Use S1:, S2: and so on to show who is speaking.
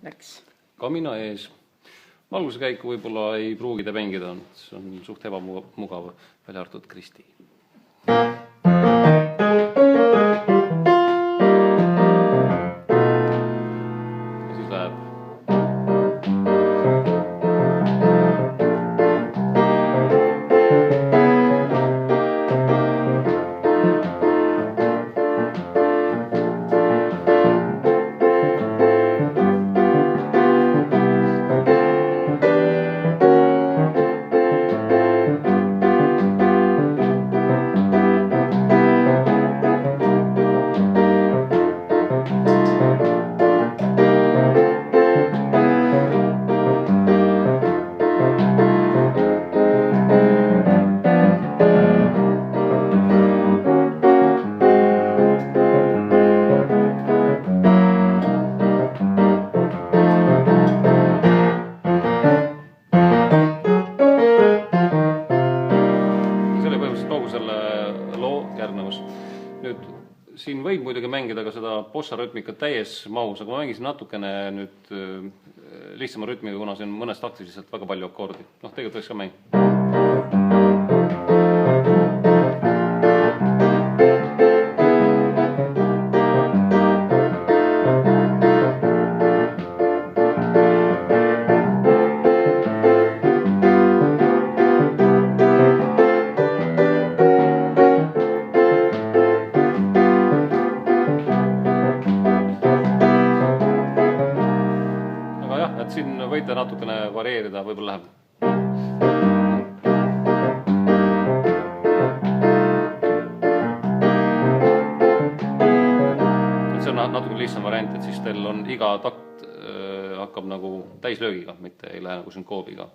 S1: läks?
S2: Kamina ees. Valguse käiku võib-olla ei pruugida mängida, see on suht ebamugav, välja arvatud Kristi. Ja siis läheb. Nüüd, siin võib muidugi mängida ka seda bossa-rütmikat täies mahus, aga ma mängisin natukene nüüd lihtsama rütmiga, kuna see on mõnes taktis lihtsalt väga palju akordi. Tegelikult võiks ka mängida. Siin võite natukene varieerida, võib-olla läheb. See on natuke lihtsam variant, et siis teil on iga takt hakkab nagu täislöögiga, mitte ei lähe nagu sünkoobiga.